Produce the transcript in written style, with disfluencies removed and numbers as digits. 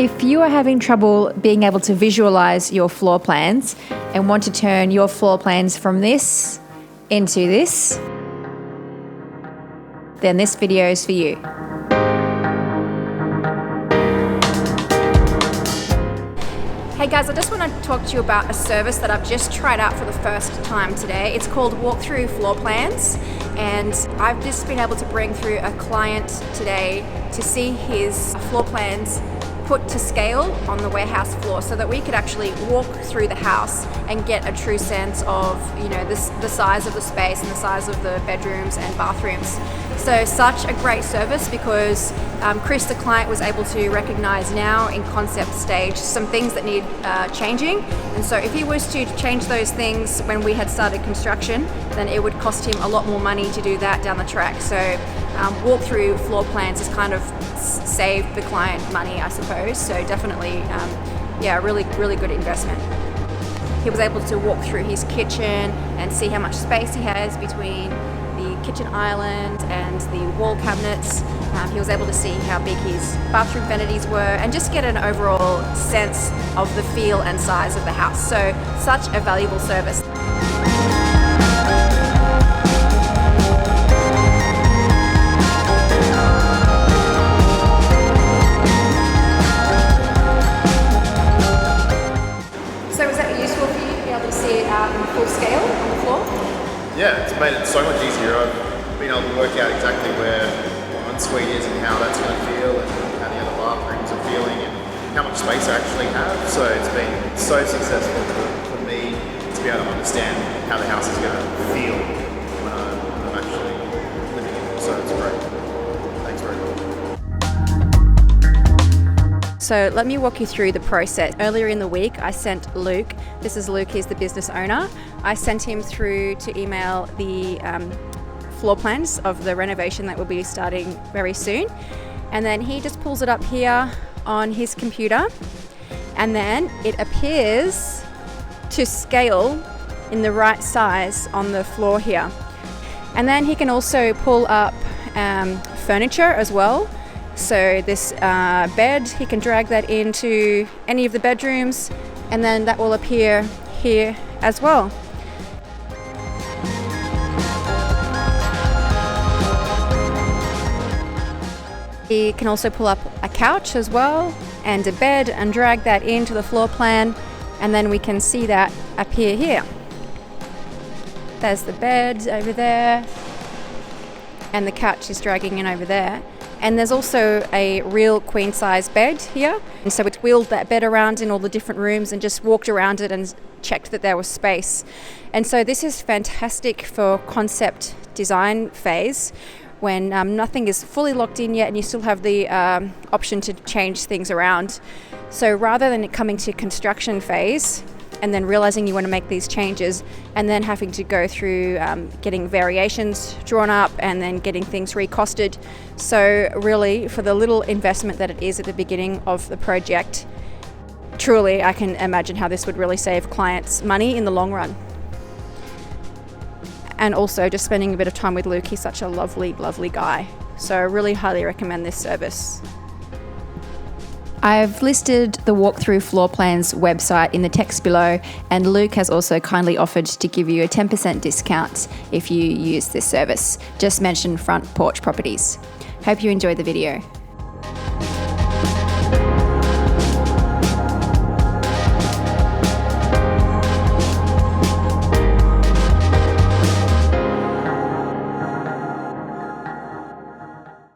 If you are having trouble being able to visualize your floor plans and want to turn your floor plans from this into this, then this video is for you. Hey guys, I just want to talk to you about a service that I've just tried out for the first time today. It's called Thru Floor Plans, and I've just been able to bring through a client today to see his floor plans put to scale on the warehouse floor so that we could actually walk through the house and get a true sense of, you know, the size of the space and the size of the bedrooms and bathrooms. So such a great service because Chris, the client, was able to recognize now in concept stage some things that need changing. And so if he was to change those things when we had started construction, then it would cost him a lot more money to do that down the track. So walk through floor plans has kind of saved the client money, I suppose. So definitely, yeah, really good investment. He was able to walk through his kitchen and see how much space he has between the kitchen island and the wall cabinets. He was able to see how big his bathroom vanities were and just get an overall sense of the feel and size of the house. So such a valuable service. So was that useful for you to be able to see it in full scale on the floor? Yeah, it's made it so much easier. I've been able to work out exactly where my ensuite is and how that's going to feel and how the other bathrooms are feeling and how much space I actually have. So it's been so successful for me to be able to understand how the house is going to feel when I'm actually living in it. So it's great. Thanks very much. So let me walk you through the process. Earlier in the week, I sent Luke, this is Luke, he's the business owner. I sent him through to email the floor plans of the renovation that will be starting very soon. And then he just pulls it up here on his computer, and then it appears to scale in the right size on the floor here. And then he can also pull up furniture as well. So this bed, he can drag that into any of the bedrooms, and then that will appear here as well. He can also pull up a couch as well and a bed and drag that into the floor plan, and then we can see that appear here. There's the bed over there, and the couch is dragging in over there. And there's also a real queen size bed here. And so it's wheeled that bed around in all the different rooms and just walked around it and checked that there was space. And so this is fantastic for concept design phase when nothing is fully locked in yet and you still have the option to change things around. So rather than it coming to construction phase and then realizing you want to make these changes and then having to go through getting variations drawn up and then getting things recosted. So really, for the little investment that it is at the beginning of the project, truly I can imagine how this would really save clients money in the long run. And also just spending a bit of time with Luke, he's such a lovely guy. So I really highly recommend this service. I've listed the Walkthrough Floor Plans website in the text below, and Luke has also kindly offered to give you a 10% discount if you use this service. Just mention Front Porch Properties. Hope you enjoyed the video.